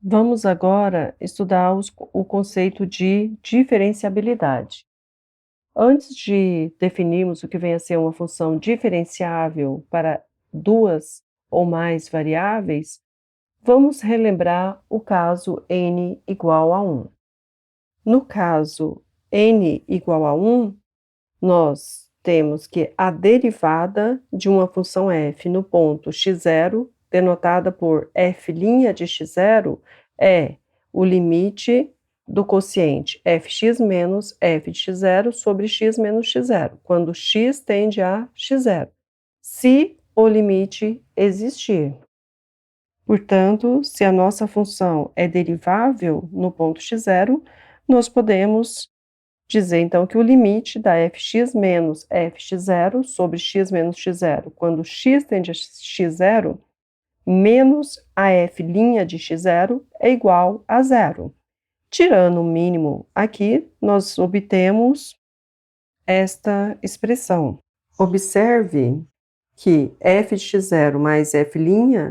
Vamos agora estudar o conceito de diferenciabilidade. Antes de definirmos o que vem a ser uma função diferenciável para duas ou mais variáveis, vamos relembrar o caso n igual a 1. No caso n igual a 1, nós temos que a derivada de uma função f no ponto x0, denotada por f' de x0, é o limite do quociente fx menos f de x0 sobre x menos x0, quando x tende a x0, se o limite existir. Portanto, se a nossa função é derivável no ponto x0, nós podemos dizer, então, que o limite da fx menos fx0 sobre x menos x0, quando x tende a x0, menos a f' de x0 é igual a zero. Tirando o mínimo aqui, nós obtemos esta expressão. Observe que f de x0 mais f'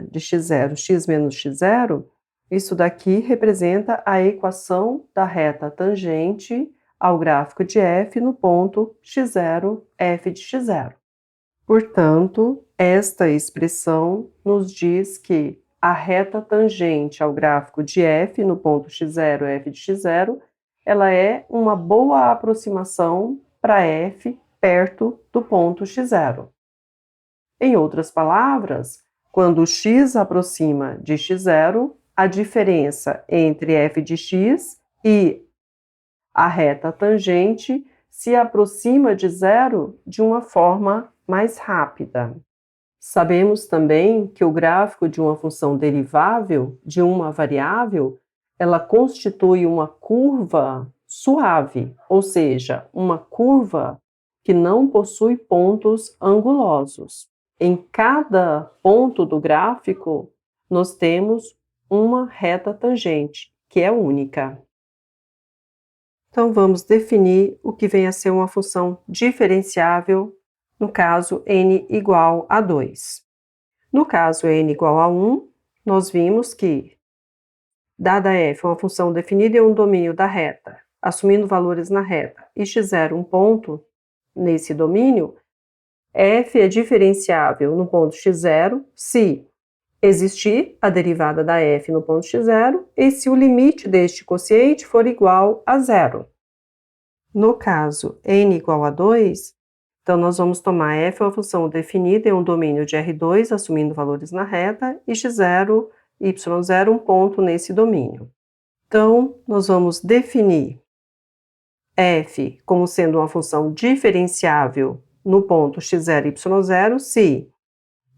de x0, x menos x0, isso daqui representa a equação da reta tangente ao gráfico de f no ponto x0, f de x0. Portanto, esta expressão nos diz que a reta tangente ao gráfico de f no ponto x0, f de x0, ela é uma boa aproximação para f perto do ponto x0. Em outras palavras, quando x aproxima de x0, a diferença entre f de x e a reta tangente se aproxima de zero de uma forma mais rápida. Sabemos também que o gráfico de uma função derivável de uma variável, ela constitui uma curva suave, ou seja, uma curva que não possui pontos angulosos. Em cada ponto do gráfico, nós temos uma reta tangente, que é única. Então, vamos definir o que vem a ser uma função diferenciável, no caso n igual a 2. No caso n igual a 1, nós vimos que, dada f uma função definida em um domínio da reta, assumindo valores na reta, e x0 um ponto nesse domínio, f é diferenciável no ponto x0 se existir a derivada da f no ponto x0 e se o limite deste quociente for igual a zero. No caso n igual a 2, então nós vamos tomar f uma função definida em um domínio de R2, assumindo valores na reta, e x0, y0 um ponto nesse domínio. Então, nós vamos definir f como sendo uma função diferenciável no ponto x0, y0, se,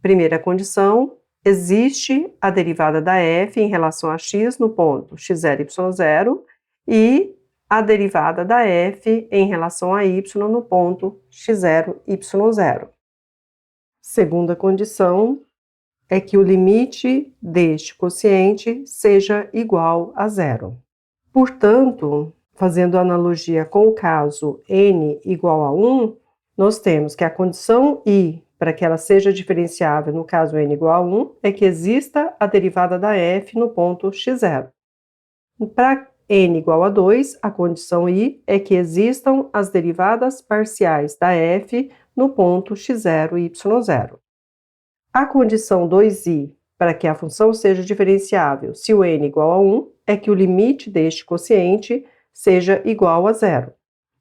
primeira condição, existe a derivada da f em relação a x no ponto x0, y0 e a derivada da f em relação a y no ponto x0, y0. Segunda condição é que o limite deste quociente seja igual a zero. Portanto, fazendo analogia com o caso n igual a 1, nós temos que a condição i para que ela seja diferenciável no caso n igual a 1 é que exista a derivada da f no ponto x0. Para n igual a 2, a condição i é que existam as derivadas parciais da f no ponto x0 e y0. A condição 2i para que a função seja diferenciável se o n igual a 1 é que o limite deste quociente seja igual a zero.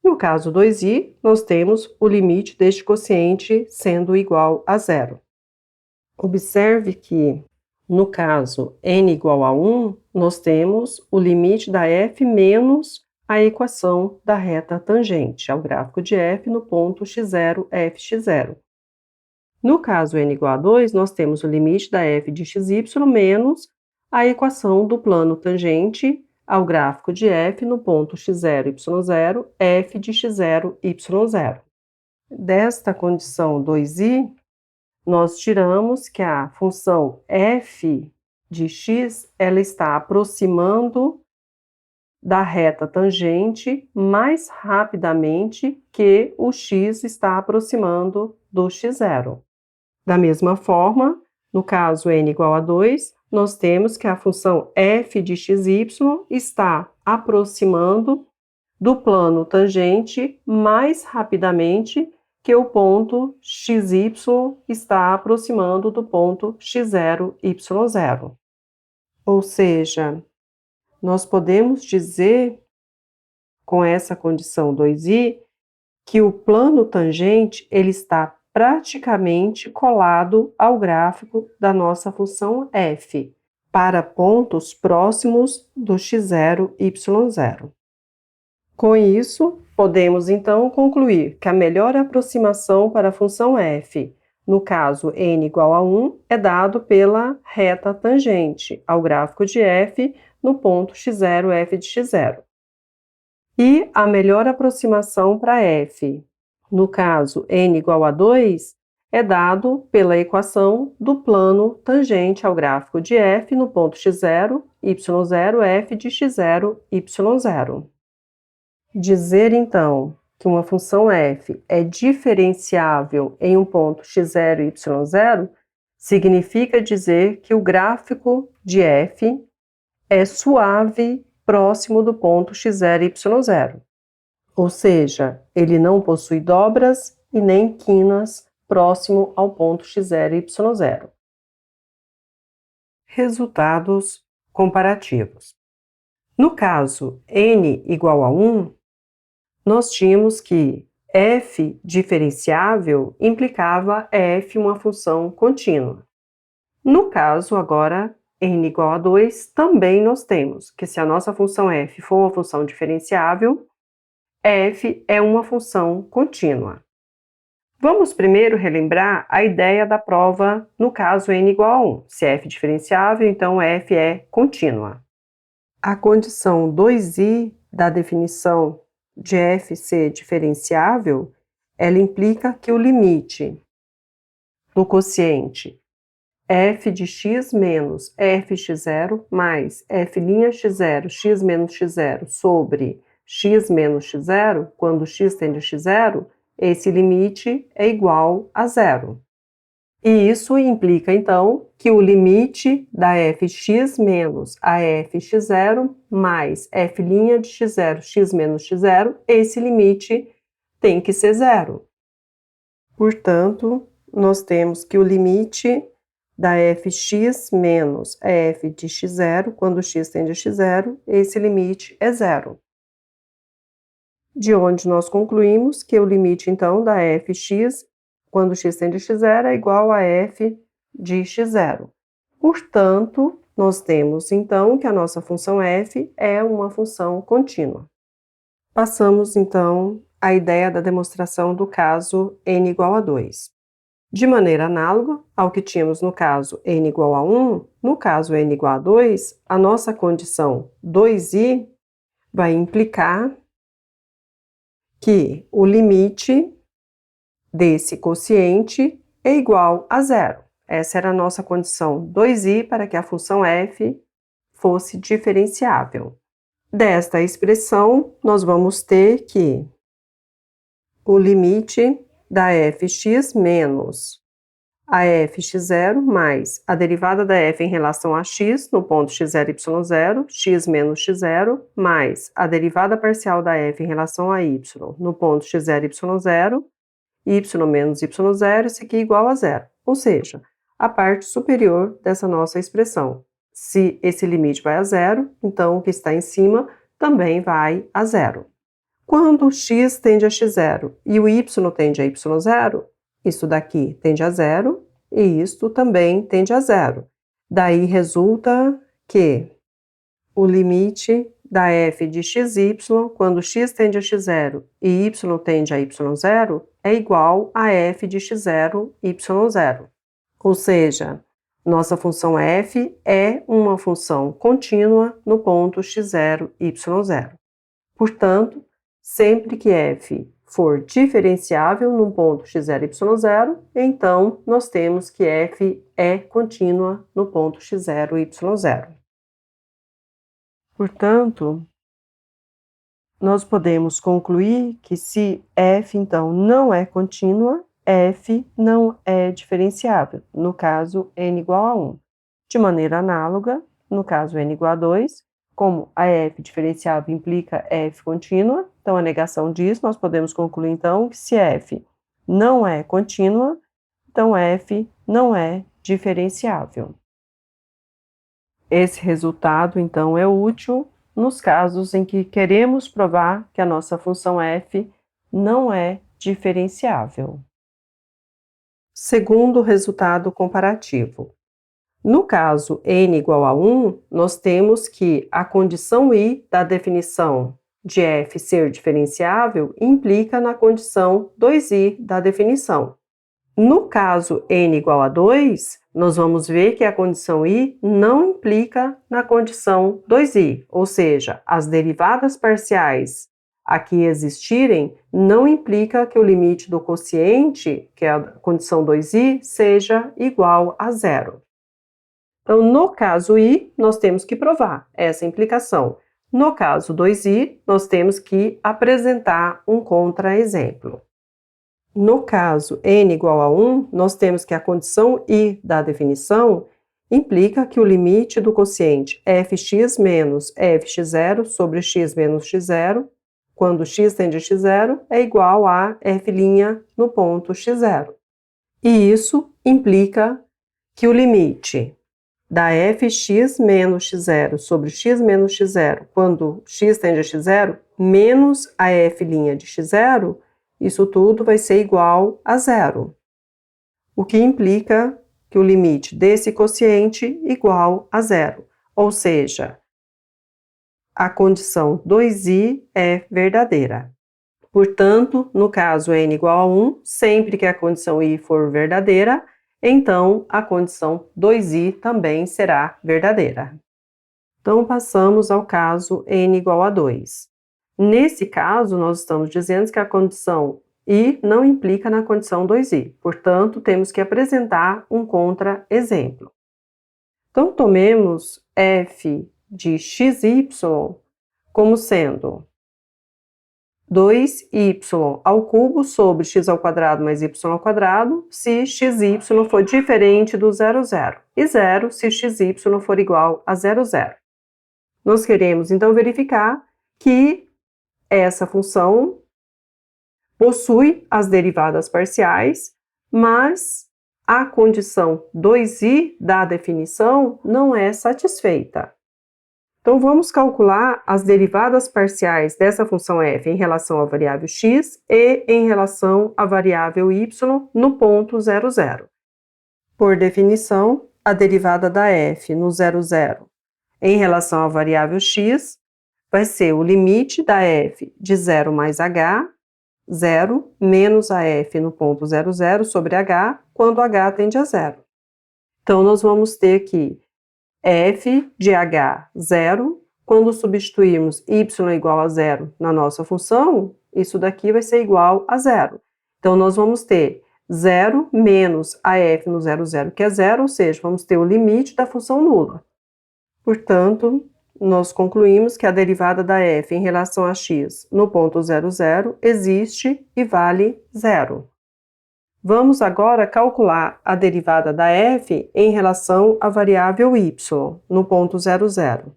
No caso 2i, nós temos o limite deste quociente sendo igual a zero. Observe que, no caso n igual a 1, nós temos o limite da f menos a equação da reta tangente ao gráfico de f no ponto x0, fx0. No caso n igual a 2, nós temos o limite da f de xy menos a equação do plano tangente ao gráfico de f no ponto x0, y0, f de x0, y0. Desta condição 2i, nós tiramos que a função f de x ela está aproximando da reta tangente mais rapidamente que o x está aproximando do x0. Da mesma forma, no caso n igual a 2, nós temos que a função f de xy está aproximando do plano tangente mais rapidamente que o ponto xy está aproximando do ponto x0, y0. Ou seja, nós podemos dizer, com essa condição 2i, que o plano tangente ele está praticamente colado ao gráfico da nossa função f, para pontos próximos do x0, y0. Com isso, podemos então concluir que a melhor aproximação para a função f, no caso n igual a 1, é dado pela reta tangente ao gráfico de f no ponto x0, f de x0. E a melhor aproximação para f, no caso n igual a 2, é dado pela equação do plano tangente ao gráfico de f no ponto x0, y0, f de x0, y0. Dizer, então, que uma função f é diferenciável em um ponto x0 e y0 significa dizer que o gráfico de f é suave próximo do ponto x0 e y0, ou seja, ele não possui dobras e nem quinas próximo ao ponto x0 e y0. Resultados comparativos. No caso n igual a 1, nós tínhamos que f diferenciável implicava f uma função contínua. No caso, agora, n igual a 2, também nós temos que se a nossa função f for uma função diferenciável, f é uma função contínua. Vamos primeiro relembrar a ideia da prova no caso n igual a 1. Se f é diferenciável, então f é contínua. A condição 2i da definição de f ser diferenciável, ela implica que o limite do quociente f de x menos fx0 mais f'x0, x menos x0 sobre x menos x0, quando x tende a x0, esse limite é igual a zero. E isso implica, então, que o limite da fx menos a fx0 mais f' de x0, x menos x0, esse limite tem que ser zero. Portanto, nós temos que o limite da fx menos a f de x0, quando x tende a x0, esse limite é zero. De onde nós concluímos que o limite, então, da fx quando x tende a x0 é igual a f de x0. Portanto, nós temos, então, que a nossa função f é uma função contínua. Passamos, então, à ideia da demonstração do caso n igual a 2. De maneira análoga ao que tínhamos no caso n igual a 1, no caso n igual a 2, a nossa condição 2i vai implicar que o limite desse quociente é igual a zero. Essa era a nossa condição 2i para que a função f fosse diferenciável. Desta expressão, nós vamos ter que o limite da fx menos a fx0 mais a derivada da f em relação a x no ponto x0, y0, x menos x0, mais a derivada parcial da f em relação a y no ponto x0, y0, y menos y0, isso aqui é igual a zero, ou seja, a parte superior dessa nossa expressão. Se esse limite vai a zero, então o que está em cima também vai a zero. Quando x tende a x0 e o y tende a y0, isso daqui tende a zero e isto também tende a zero. Daí resulta que o limite da f de xy, quando x tende a x0 e y tende a y0, é igual a f de x0, y0. Ou seja, nossa função f é uma função contínua no ponto x0, y0. Portanto, sempre que f for diferenciável num ponto x0, y0, então nós temos que f é contínua no ponto x0, y0. Portanto, nós podemos concluir que se f, então, não é contínua, f não é diferenciável, no caso, n igual a 1. de maneira análoga, no caso n igual a 2, como a f diferenciável implica f contínua, então a negação disso, nós podemos concluir então que se f não é contínua, então f não é diferenciável. Esse resultado, então, é útil nos casos em que queremos provar que a nossa função f não é diferenciável. Segundo resultado comparativo. No caso n igual a 1, nós temos que a condição I da definição de f ser diferenciável implica na condição 2i da definição. No caso n igual a 2, nós vamos ver que a condição I não implica na condição 2i, ou seja, as derivadas parciais aqui existirem não implica que o limite do quociente, que é a condição 2i, seja igual a zero. Então, no caso I, nós temos que provar essa implicação. No caso 2i, nós temos que apresentar um contra-exemplo. No caso n igual a 1, nós temos que a condição I da definição implica que o limite do quociente fx menos fx0 sobre x menos x0, quando x tende a x0, é igual a f' no ponto x0. E isso implica que o limite da fx menos x0 sobre x menos x0, quando x tende a x0, menos a f' de x0, isso tudo vai ser igual a zero, o que implica que o limite desse quociente igual a zero, ou seja, a condição 2i é verdadeira. Portanto, no caso n igual a 1, sempre que a condição i for verdadeira, então a condição 2i também será verdadeira. Então, passamos ao caso n igual a 2. Nesse caso, nós estamos dizendo que a condição I não implica na condição 2i, portanto, temos que apresentar um contra-exemplo. Então, tomemos f de xy como sendo 2y ao cubo sobre x ao quadrado mais y ao quadrado, se xy for diferente do 0, 0, e 0 se xy for igual a 0, 0. Nós queremos, então, verificar que essa função possui as derivadas parciais, mas a condição 2i da definição não é satisfeita. Então, vamos calcular as derivadas parciais dessa função f em relação à variável x e em relação à variável y no ponto 0, 0. Por definição, a derivada da f no 0, 0 em relação à variável x vai ser o limite da f de 0 mais h, 0 menos a f no ponto 0, 0 sobre h, quando h tende a 0. Então, nós vamos ter aqui f de h, 0, quando substituirmos y igual a 0 na nossa função, isso daqui vai ser igual a 0. Então, nós vamos ter 0 menos a f no 0, 0, que é 0, ou seja, vamos ter o limite da função nula. Portanto, nós concluímos que a derivada da f em relação a x no ponto 0, 0 existe e vale 0. Vamos agora calcular a derivada da f em relação à variável y no ponto 0, 0.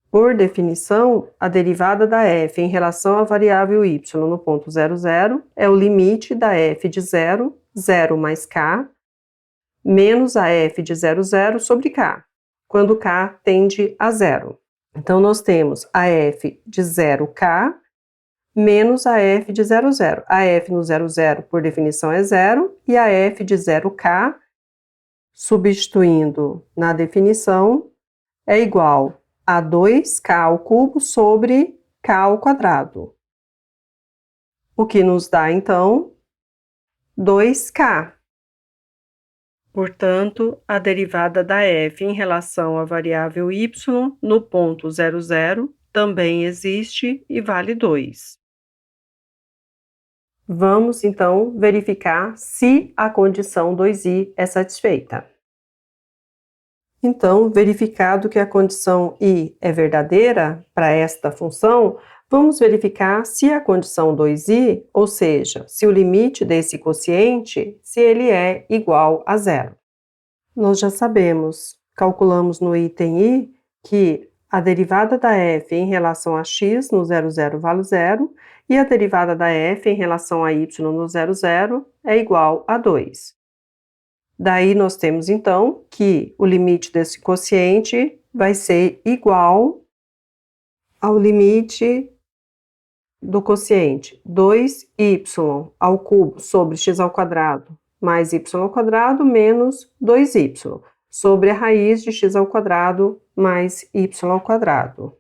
Por definição, a derivada da f em relação à variável y no ponto 0, 0 é o limite da f de 0, 0 mais k, menos a f de 0, 0 sobre k, quando k tende a 0. Então, nós temos a f de 0k menos a f de 0, 0. A f no 0, 0, por definição, é 0, e a f de 0k, substituindo na definição, é igual a 2k ao cubo sobre k ao quadrado, o que nos dá, então, 2k. Portanto, a derivada da f em relação à variável y no ponto 0, 0 também existe e vale 2. Vamos, então, verificar se a condição 2i é satisfeita. Então, verificado que a condição i é verdadeira para esta função, vamos verificar se a condição 2i, ou seja, se o limite desse quociente, se ele é igual a 0. Nós já sabemos, calculamos no item I, que a derivada da f em relação a x no 00 vale zero, e a derivada da f em relação a y no 00 é igual a 2. Daí nós temos, então, que o limite desse quociente vai ser igual ao limite do quociente 2y ao cubo sobre x ao quadrado mais y ao quadrado menos 2y sobre a raiz de x ao quadrado mais y ao quadrado.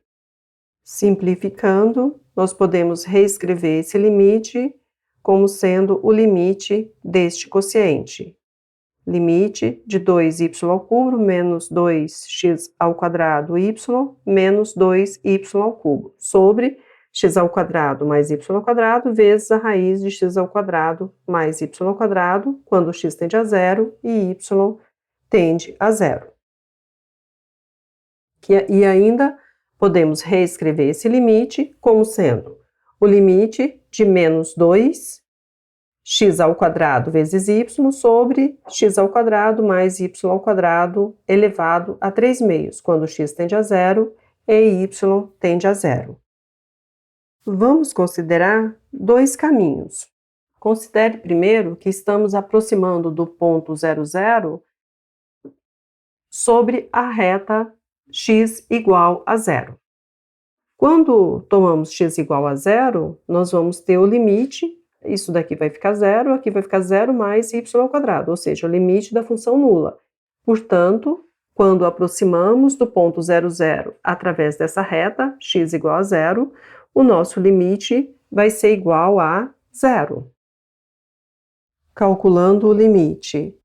Simplificando, nós podemos reescrever esse limite como sendo o limite deste quociente. Limite de 2y ao cubo menos 2x ao quadrado y menos 2y ao cubo sobre x ao quadrado mais y ao quadrado vezes a raiz de x ao quadrado mais y ao quadrado, quando x tende a zero e y tende a zero. E ainda podemos reescrever esse limite como sendo o limite de menos 2 x ao quadrado vezes y sobre x ao quadrado mais y ao quadrado elevado a 3 meios, quando x tende a zero e y tende a zero. Vamos considerar dois caminhos. Considere primeiro que estamos aproximando do ponto 00 sobre a reta x igual a zero. Quando tomamos x igual a zero, nós vamos ter o limite, isso daqui vai ficar zero, aqui vai ficar zero mais y ao quadrado, ou seja, o limite da função nula. Portanto, quando aproximamos do ponto 00 através dessa reta, x igual a zero, o nosso limite vai ser igual a zero. Calculando o limite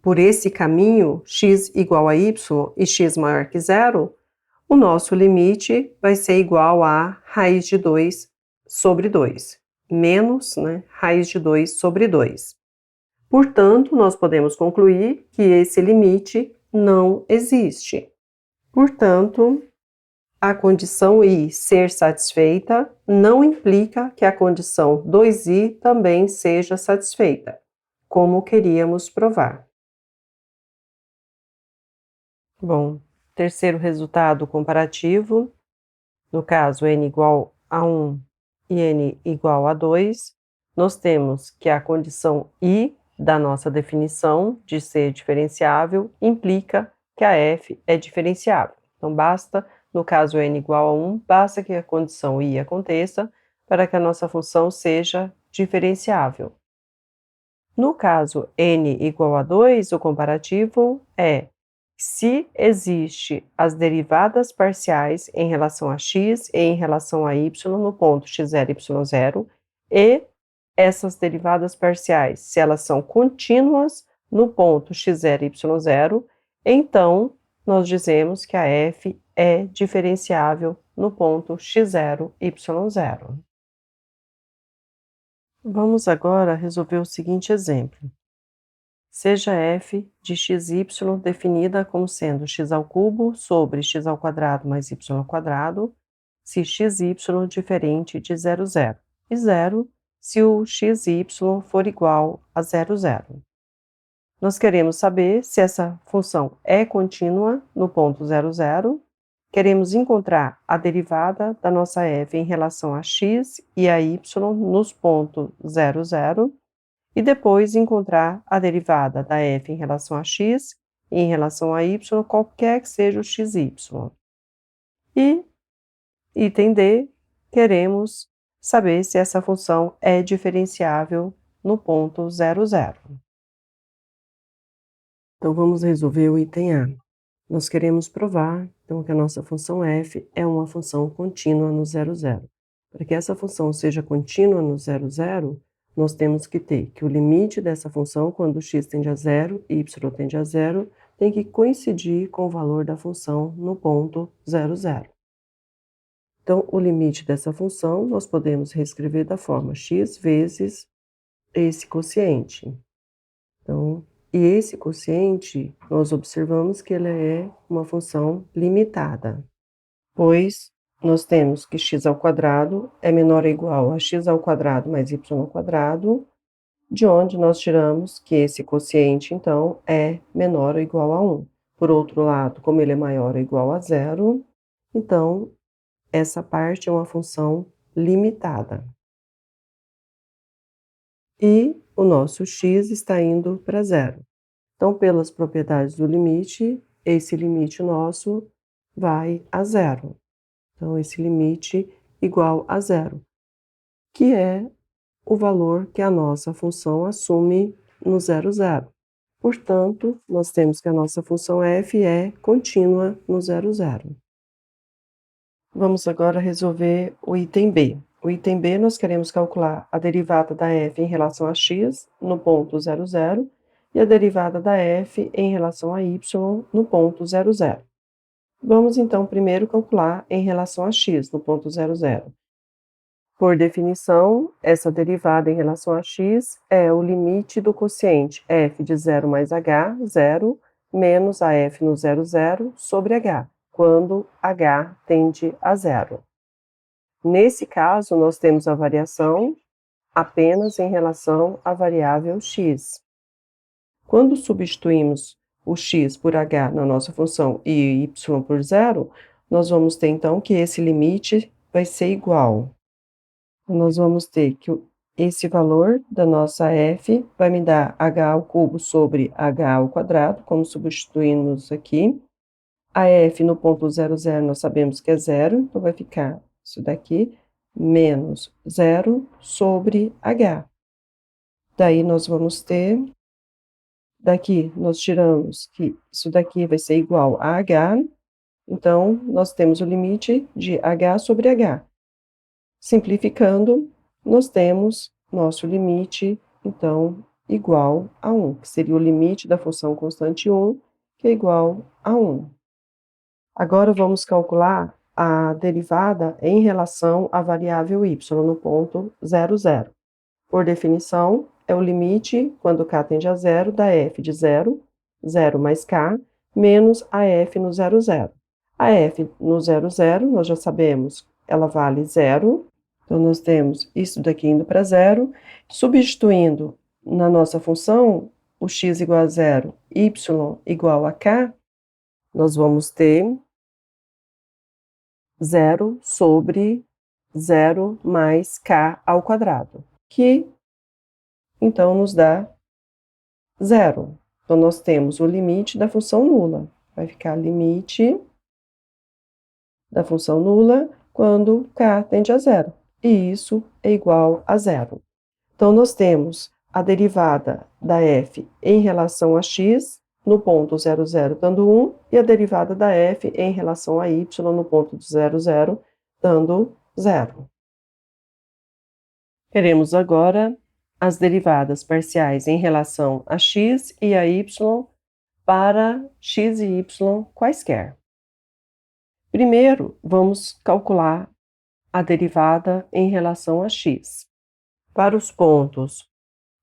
por esse caminho, x igual a y e x maior que zero, o nosso limite vai ser igual a raiz de 2 sobre 2, menos raiz de 2 sobre 2. Portanto, nós podemos concluir que esse limite não existe. Portanto, a condição I ser satisfeita não implica que a condição 2I também seja satisfeita, como queríamos provar. Bom, terceiro resultado comparativo, no caso n igual a 1 e n igual a 2, nós temos que a condição I da nossa definição de ser diferenciável implica que a f é diferenciável. Então, basta, no caso n igual a 1, basta que a condição I aconteça para que a nossa função seja diferenciável. No caso n igual a 2, o comparativo é se existe as derivadas parciais em relação a x e em relação a y no ponto x0, y0, e essas derivadas parciais, se elas são contínuas no ponto x0, y0, então nós dizemos que a f é diferenciável no ponto x0, y0. Vamos agora resolver o seguinte exemplo. Seja f de xy definida como sendo x ao cubo sobre x ao quadrado mais y ao quadrado, se xy diferente de 0, 0, e 0 se o xy for igual a 0, 0. Nós queremos saber se essa função é contínua no ponto 0, 0, queremos encontrar a derivada da nossa f em relação a x e a y nos pontos 0, 0, e depois encontrar a derivada da f em relação a x e em relação a y, qualquer que seja o xy. E, item D, queremos saber se essa função é diferenciável no ponto 0, 0. Então, vamos resolver o item A. Nós queremos provar, então, que a nossa função f é uma função contínua no 0, 0. Para que essa função seja contínua no 0, 0, nós temos que ter que o limite dessa função, quando x tende a 0 e y tende a 0, tem que coincidir com o valor da função no ponto 0, 0. Então, o limite dessa função nós podemos reescrever da forma x vezes esse quociente. Então, e esse quociente, nós observamos que ele é uma função limitada, pois nós temos que x ao quadrado é menor ou igual a x ao quadrado mais y ao quadrado, de onde nós tiramos que esse quociente, então, é menor ou igual a 1. Por outro lado, como ele é maior ou igual a zero, então, essa parte é uma função limitada. E o nosso x está indo para zero. Então, pelas propriedades do limite, esse limite nosso vai a zero. Então, esse limite igual a zero, que é o valor que a nossa função assume no zero, zero. Portanto, nós temos que a nossa função f é contínua no zero, zero. Vamos agora resolver o item B. O item B, nós queremos calcular a derivada da f em relação a x no ponto 0, 0 e a derivada da f em relação a y no ponto 0, 0. Vamos, então, primeiro calcular em relação a x no ponto 0, 0. Por definição, essa derivada em relação a x é o limite do quociente f de 0 mais h, 0, menos a f no 0, 0 sobre h, quando h tende a zero. Nesse caso, nós temos a variação apenas em relação à variável x. Quando substituímos o x por h na nossa função e y por zero, nós vamos ter, então, que esse limite vai ser igual. Nós vamos ter que esse valor da nossa f vai me dar h ao cubo sobre h ao quadrado, como substituímos aqui. A f no ponto 0, 0 nós sabemos que é zero, então vai ficar isso daqui, menos zero sobre h. Daí nós vamos ter, daqui nós tiramos que isso daqui vai ser igual a h, então nós temos o limite de h sobre h. Simplificando, nós temos nosso limite, então, igual a 1, que seria o limite da função constante 1, que é igual a 1. Agora vamos calcular a derivada em relação à variável y no ponto 0, 0. Por definição, é o limite, quando k tende a zero, da f de 0, 0 mais k, menos a f no 0, 0. A f no 0, 0, nós já sabemos, ela vale 0, então nós temos isso daqui indo para zero, substituindo na nossa função o x igual a zero, y igual a k, nós vamos ter 0 sobre 0 mais k ao quadrado, que então nos dá 0. Então, nós temos o limite da função nula. Vai ficar limite da função nula quando k tende a zero. E isso é igual a zero. Então, nós temos a derivada da f em relação a x no ponto 0, 0 dando 1, e a derivada da f em relação a y no ponto 0, 0 dando 0. Queremos agora as derivadas parciais em relação a x e a y para x e y quaisquer. Primeiro, vamos calcular a derivada em relação a x. Para os pontos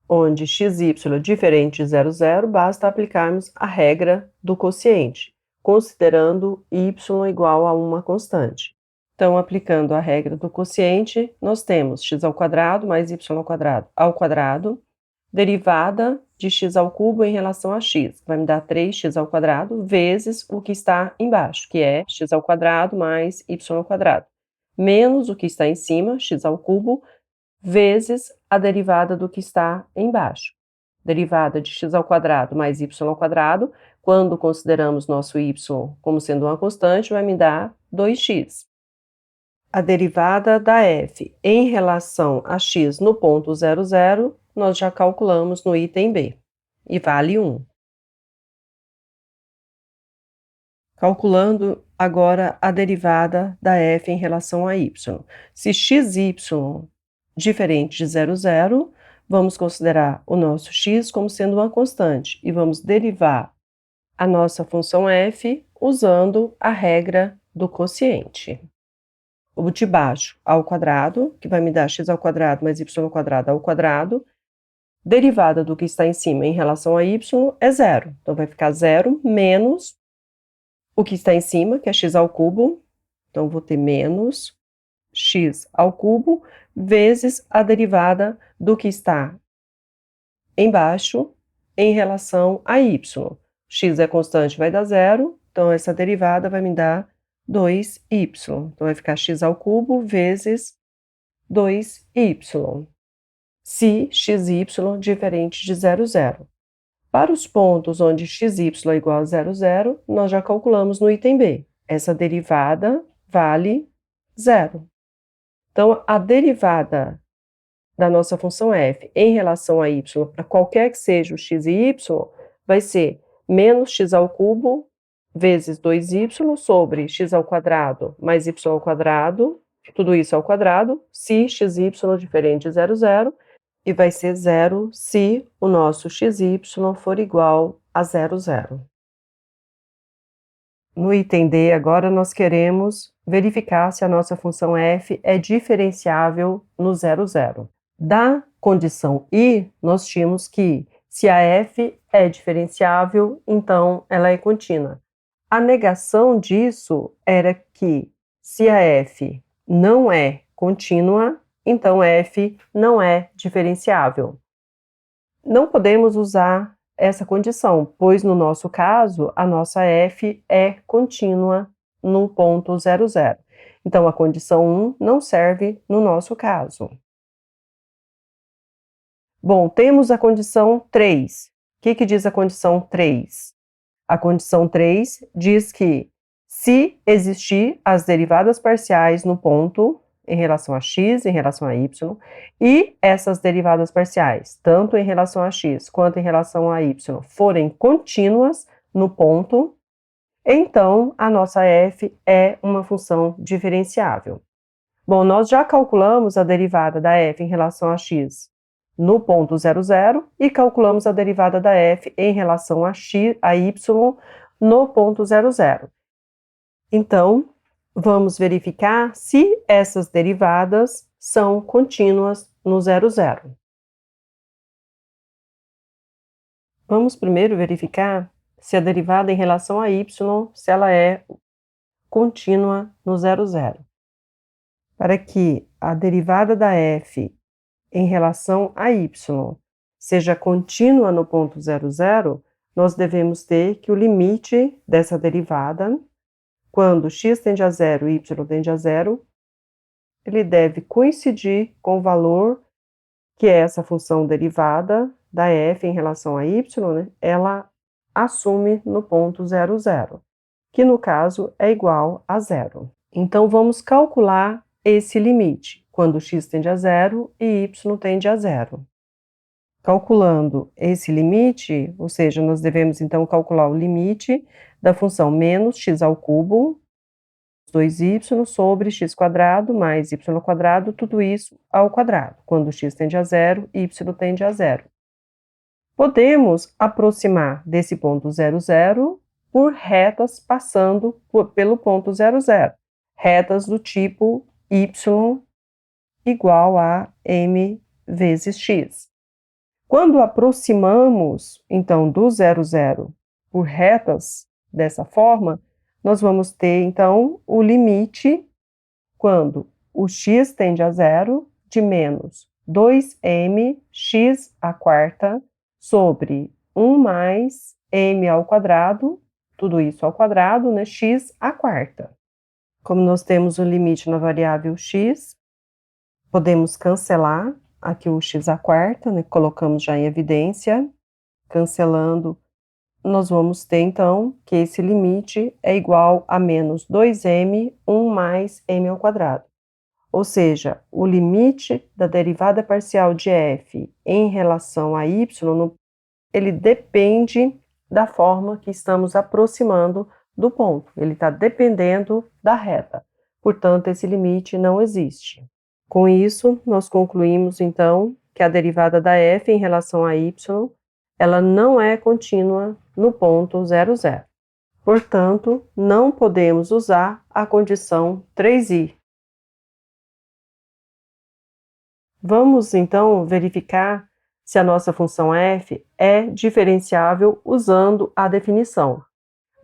onde x e y é diferente de 0, 0, basta aplicarmos a regra do quociente, considerando y igual a uma constante. Então, aplicando a regra do quociente, nós temos x ao quadrado mais y ao quadrado, derivada de x ao cubo em relação a x, vai me dar 3x ao quadrado, vezes o que está embaixo, que é x ao quadrado mais y ao quadrado, menos o que está em cima, x ao cubo, vezes a derivada do que está embaixo. Derivada de x ao quadrado mais y ao quadrado, quando consideramos nosso y como sendo uma constante, vai me dar 2x. A derivada da f em relação a x no ponto 0, 0, nós já calculamos no item B, e vale 1. Calculando agora a derivada da f em relação a y. Se x e y diferente de 0, 0, vamos considerar o nosso x como sendo uma constante, e vamos derivar a nossa função f usando a regra do quociente. O de baixo ao quadrado, que vai me dar x ao quadrado mais y ao quadrado, derivada do que está em cima em relação a y é 0. Então, vai ficar 0 menos o que está em cima, que é x ao cubo. Então, vou ter menos x ao cubo, vezes a derivada do que está embaixo em relação a y. X é constante, vai dar zero, então essa derivada vai me dar 2y. Então vai ficar x ao cubo vezes 2y. Se xy diferente de 0, 0. Para os pontos onde xy é igual a 0, 0, nós já calculamos no item B. Essa derivada vale 0. Então, a derivada da nossa função f em relação a y, para qualquer que seja o x e y, vai ser menos x ao cubo vezes 2y sobre x ao quadrado mais y ao quadrado, tudo isso ao quadrado, se xy diferente de 0, 0, e vai ser 0 se o nosso xy for igual a 0, 0. No item D, agora nós queremos verificar se a nossa função f é diferenciável no 0, 0. Da condição I, nós tínhamos que, se a f é diferenciável, então ela é contínua. A negação disso era que, se a f não é contínua, então f não é diferenciável. Não podemos usar essa condição, pois no nosso caso, a nossa f é contínua no ponto 0, 0. Então, a condição 1 não serve no nosso caso. Bom, temos a condição 3. O que diz a condição 3? A condição 3 diz que, se existir as derivadas parciais no ponto em relação a x, em relação a y, e essas derivadas parciais, tanto em relação a x quanto em relação a y, forem contínuas no ponto, então a nossa f é uma função diferenciável. Bom, nós já calculamos a derivada da f em relação a x no ponto 0, 0 e calculamos a derivada da f em relação a y no ponto 0, 0. Então, vamos verificar se essas derivadas são contínuas no 0, 0. Vamos primeiro verificar se a derivada em relação a y, se ela é contínua no 0, 0. Para que a derivada da f em relação a y seja contínua no ponto 0, 0, nós devemos ter que o limite dessa derivada, quando x tende a 0 e y tende a 0, ele deve coincidir com o valor que é essa função derivada da f em relação a y, né, ela assume no ponto 0, 0, que no caso é igual a 0. Então, vamos calcular esse limite, quando x tende a 0 e y tende a 0. Calculando esse limite, ou seja, nós devemos então calcular o limite da função menos x ao cubo, 2y sobre x quadrado mais y ao quadrado, tudo isso ao quadrado, quando x tende a 0 e y tende a 0. Podemos aproximar desse ponto 0, 0 por retas passando pelo ponto 0, 0, retas do tipo y igual a m vezes x. Quando aproximamos, então, do 0, 0 por retas dessa forma, nós vamos ter, então, o limite quando o x tende a 0 de menos 2m x à quarta sobre 1 mais m ao quadrado, tudo isso ao quadrado, né, x à quarta. Como nós temos o limite na variável x, podemos cancelar aqui o x à quarta, né, colocamos já em evidência. Cancelando, nós vamos ter, então, que esse limite é igual a menos 2m, 1 mais m ao quadrado. Ou seja, o limite da derivada parcial de f em relação a y, ele depende da forma que estamos aproximando do ponto. Ele está dependendo da reta. Portanto, esse limite não existe. Com isso, nós concluímos, então, que a derivada da f em relação a y, ela não é contínua no ponto 0, 0. Portanto, não podemos usar a condição 3i. Vamos, então, verificar se a nossa função f é diferenciável usando a definição.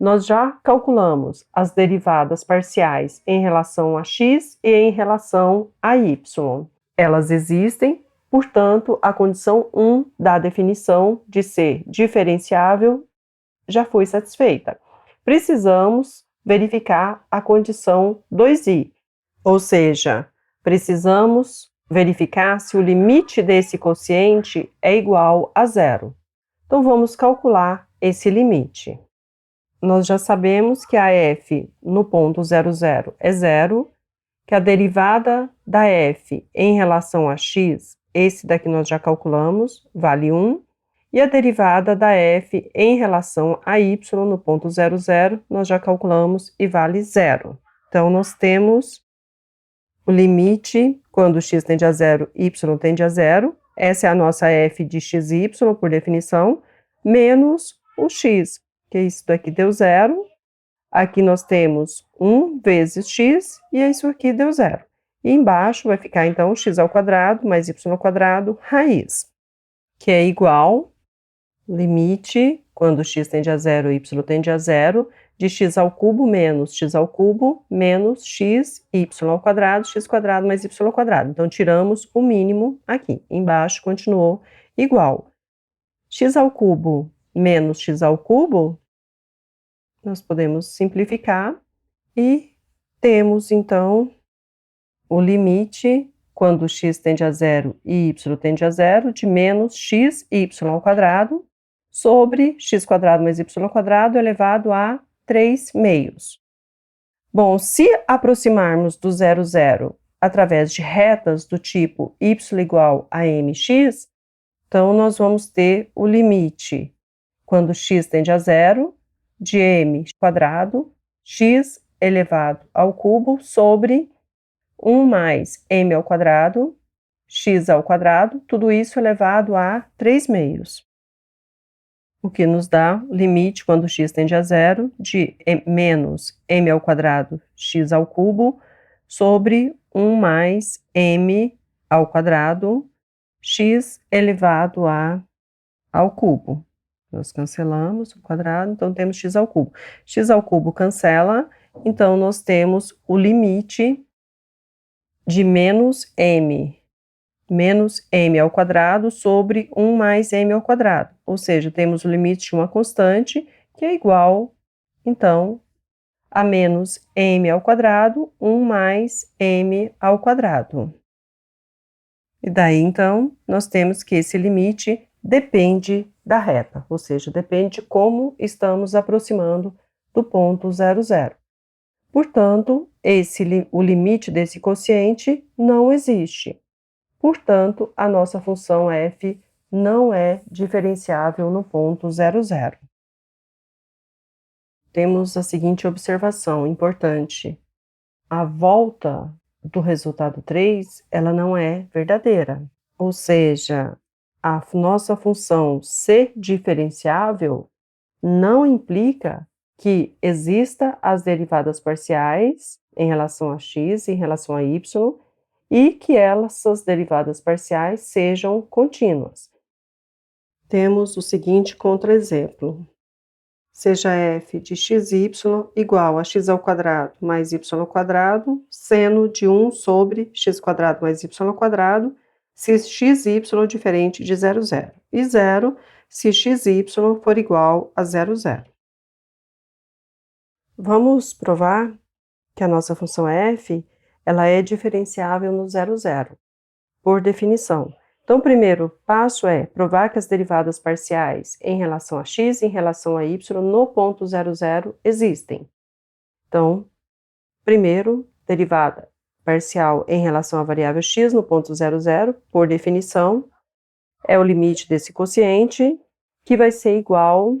Nós já calculamos as derivadas parciais em relação a x e em relação a y. Elas existem Portanto, a condição 1 da definição de ser diferenciável já foi satisfeita. Precisamos verificar a condição 2i, ou seja, precisamos verificar se o limite desse quociente é igual a zero. Então, vamos calcular esse limite. Nós já sabemos que a f no ponto 00 é zero, que a derivada da f em relação a x, esse daqui nós já calculamos, vale 1, e a derivada da f em relação a y no ponto 00, nós já calculamos e vale 0. Então, nós temos o limite quando x tende a 0, y tende a 0, essa é a nossa f de xy, por definição, menos o x, que isso daqui deu 0, aqui nós temos 1 vezes x, e isso aqui deu 0. E embaixo vai ficar, então, x ao quadrado mais y ao quadrado, raiz, que é igual, limite, quando x tende a 0, y tende a 0, de x ao cubo menos x ao cubo, menos x, y ao quadrado, x quadrado mais y ao quadrado. Então, tiramos o mínimo aqui. Embaixo continuou igual. X ao cubo menos x ao cubo, nós podemos simplificar e temos, então, o limite, quando x tende a 0 e y tende a 0, de menos x, y ao quadrado, sobre x quadrado mais y ao quadrado elevado a 3 meios. Bom, se aproximarmos do 0,0 através de retas do tipo y igual a mx, então nós vamos ter o limite, quando x tende a 0, de m quadrado, x elevado ao cubo, sobre 1 mais m ao quadrado, x ao quadrado, tudo isso elevado a 3 meios. O que nos dá o limite, quando x tende a 0, de menos m ao quadrado, x ao cubo, sobre 1 mais m ao quadrado, x elevado ao cubo. Nós cancelamos o quadrado, então temos x ao cubo. X ao cubo cancela, então nós temos o limite de menos m ao quadrado sobre 1 mais m ao quadrado. Ou seja, temos o limite de uma constante, que é igual, então, a menos m ao quadrado, 1 mais m ao quadrado. E daí, então, nós temos que esse limite depende da reta, ou seja, depende de como estamos aproximando do ponto 00. Portanto, o limite desse quociente não existe. Portanto, a nossa função f não é diferenciável no ponto 00. Temos a seguinte observação importante. A volta do resultado 3, ela não é verdadeira. Ou seja, a nossa função ser diferenciável não implica que exista as derivadas parciais em relação a x, em relação a y, e que essas derivadas parciais sejam contínuas. Temos o seguinte contra-exemplo. Seja f de xy igual a x ao quadrado mais y ao quadrado, seno de 1 sobre x quadrado mais y ao quadrado, se xy diferente de 0,0, e 0 se xy for igual a 0,0. Vamos provar que a nossa função f ela é diferenciável no 0,0, por definição. Então, o primeiro passo é provar que as derivadas parciais em relação a x e em relação a y no ponto 00 existem. Então, primeiro, derivada parcial em relação à variável x no ponto 00, por definição, é o limite desse quociente, que vai ser igual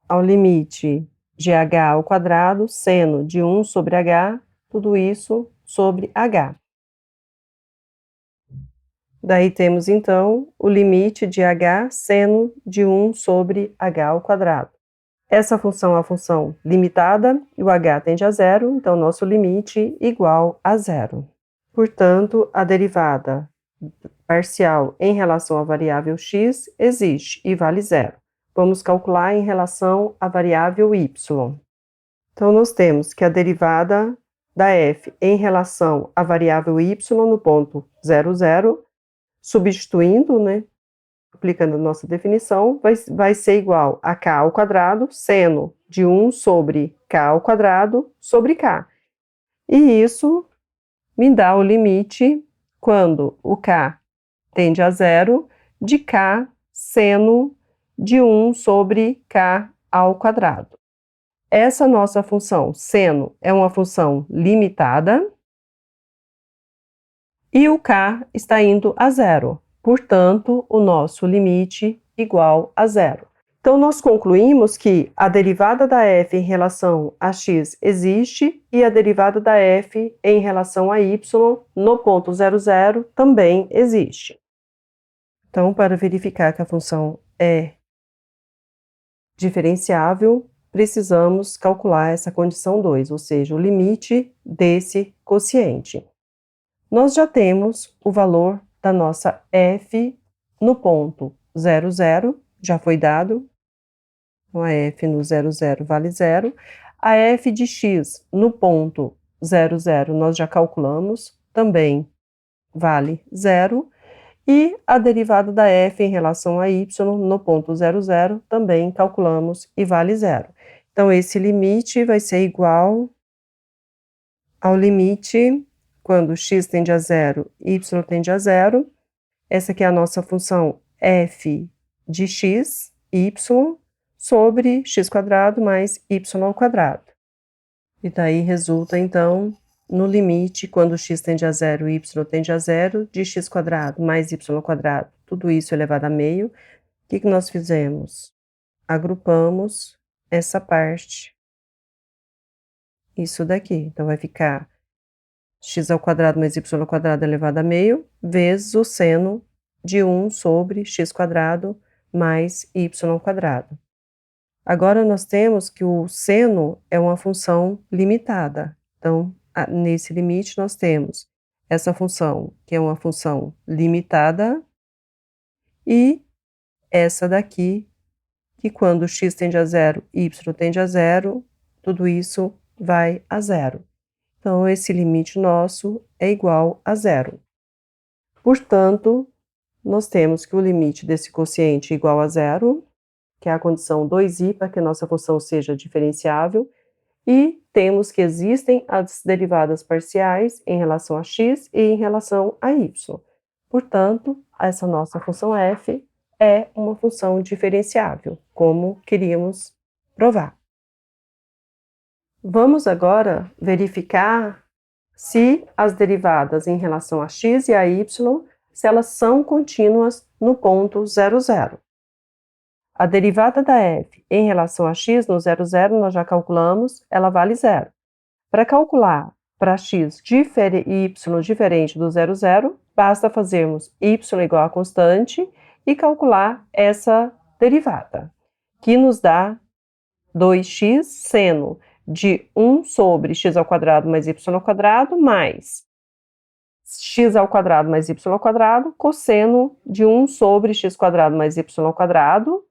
ao limite de h ao quadrado, seno de 1 sobre h, tudo isso sobre h. Daí temos, então, o limite de h seno de 1 sobre h ao quadrado. Essa função é uma função limitada, e o h tende a 0, então nosso limite igual a 0. Portanto, a derivada parcial em relação à variável x existe e vale 0. Vamos calcular em relação à variável y. Então, nós temos que a derivada da f em relação à variável y no ponto 00 substituindo, né, aplicando a nossa definição, vai ser igual a k ao quadrado, seno de 1 sobre k ao quadrado sobre k. E isso me dá o limite quando o k tende a zero de k seno de 1 sobre k ao quadrado. Essa nossa função seno é uma função limitada e o k está indo a zero. Portanto, o nosso limite igual a zero. Então, nós concluímos que a derivada da f em relação a x existe e a derivada da f em relação a y no ponto 00 também existe. Então, para verificar que a função é diferenciável, precisamos calcular essa condição 2, ou seja, o limite desse quociente. Nós já temos o valor da nossa f no ponto 00, já foi dado. Então, a f no 00 vale 0. A f de x no ponto 00 nós já calculamos, também vale 0. E a derivada da f em relação a y no ponto 00 também calculamos e vale 0. Então, esse limite vai ser igual ao limite quando x tende a 0, y tende a 0. Essa aqui é a nossa função f de x, y, sobre x² mais y². E daí resulta, então, no limite, quando x tende a 0 e y tende a 0, de x² mais y², tudo isso elevado a meio. O que nós fizemos? Agrupamos essa parte, isso daqui. Então, vai ficar x² mais y² elevado a meio, vezes o seno de 1 sobre x² mais y². Agora, nós temos que o seno é uma função limitada. Então, nesse limite, nós temos essa função, que é uma função limitada, e essa daqui, que quando x tende a 0, y tende a 0, tudo isso vai a 0. Então, esse limite nosso é igual a 0. Portanto, nós temos que o limite desse quociente é igual a 0, que é a condição 2i para que a nossa função seja diferenciável, e temos que existem as derivadas parciais em relação a x e em relação a y. Portanto, essa nossa função f é uma função diferenciável, como queríamos provar. Vamos agora verificar se as derivadas em relação a x e a y, se elas são contínuas no ponto 00. A derivada da f em relação a x no 00, nós já calculamos, ela vale 0. Para calcular para x e y diferente do 00, basta fazermos y igual a constante e calcular essa derivada, que nos dá 2x seno de 1 sobre x² mais y² mais x² mais y² cosseno de 1 sobre x² mais y²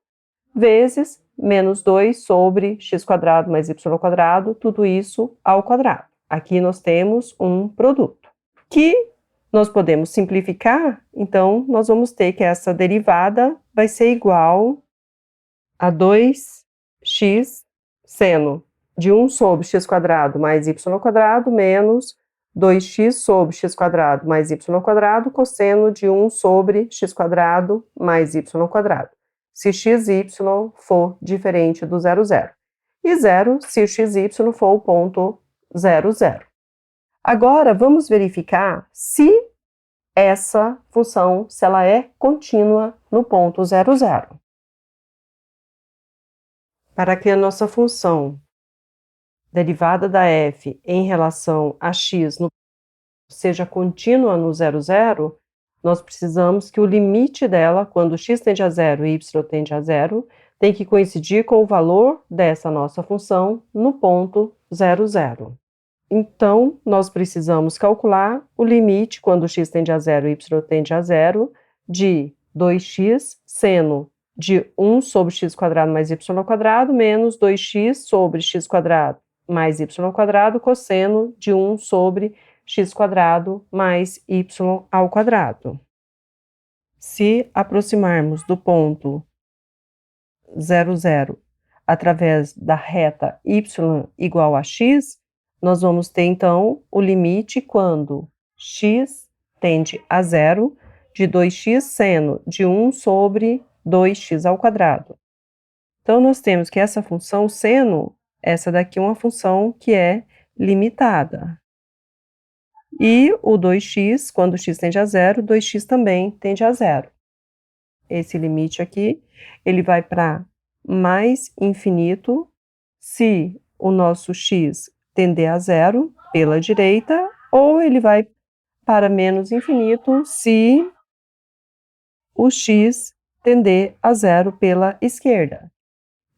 vezes menos 2 sobre x² mais y², tudo isso ao quadrado. Aqui nós temos um produto, que nós podemos simplificar, então nós vamos ter que essa derivada vai ser igual a 2x seno de 1 sobre x² mais y² menos 2x sobre x² mais y² cosseno de 1 sobre x² mais y². Se x e y for diferente do 00. E 0 se o x e y for o ponto 00. Agora, vamos verificar se essa função, se ela é contínua no ponto 00. Para que a nossa função derivada da f em relação a x seja contínua no 00, nós precisamos que o limite dela, quando x tende a 0 e y tende a 0, tem que coincidir com o valor dessa nossa função no ponto 00. Então, nós precisamos calcular o limite, quando x tende a 0 e y tende a 0, de 2x seno de 1 sobre x² mais y² menos 2x sobre x² mais y² cosseno de 1 sobre x² mais y². Se aproximarmos do ponto 0, 0 através da reta y igual a x, nós vamos ter, então, o limite quando x tende a zero de 2x seno de 1 sobre 2x ao quadrado. Então, nós temos que essa função seno, essa daqui é uma função que é limitada. E o 2x, quando x tende a zero, 2x também tende a zero. Esse limite aqui, ele vai para mais infinito se o nosso x tender a zero pela direita, ou ele vai para menos infinito se o x tender a zero pela esquerda.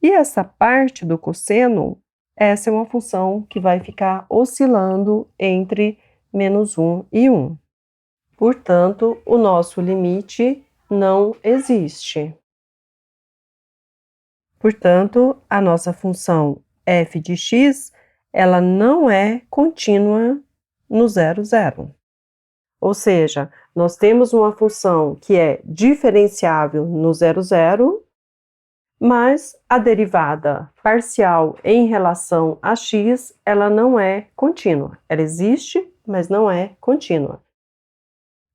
E essa parte do cosseno, essa é uma função que vai ficar oscilando entre menos 1 e 1. Portanto, o nosso limite não existe. Portanto, a nossa função f de x, ela não é contínua no 0, 0. Ou seja, nós temos uma função que é diferenciável no 0, 0, mas a derivada parcial em relação a x, ela não é contínua. Ela existe, mas não é contínua.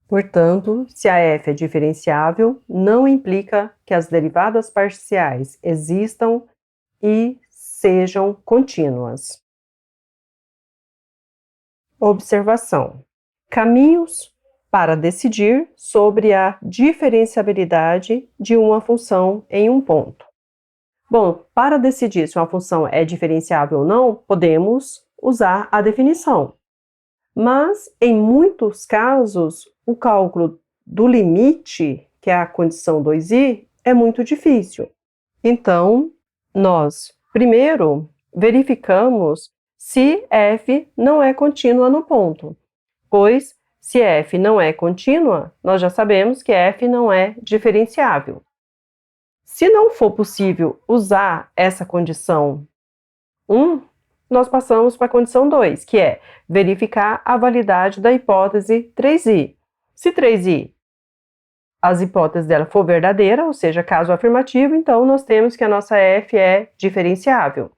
Portanto, se a f é diferenciável, não implica que as derivadas parciais existam e sejam contínuas. Observação: caminhos para decidir sobre a diferenciabilidade de uma função em um ponto. Bom, para decidir se uma função é diferenciável ou não, podemos usar a definição. Mas, em muitos casos, o cálculo do limite, que é a condição 2i, é muito difícil. Então, nós, primeiro, verificamos se f não é contínua no ponto, pois, se f não é contínua, nós já sabemos que f não é diferenciável. Se não for possível usar essa condição 1, nós passamos para a condição 2, que é verificar a validade da hipótese 3i. Se 3i, as hipóteses dela for verdadeira, ou seja, caso afirmativo, então nós temos que a nossa f é diferenciável.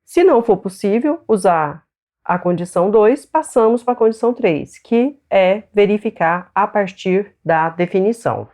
Se não for possível usar a condição 2, passamos para a condição 3, que é verificar a partir da definição.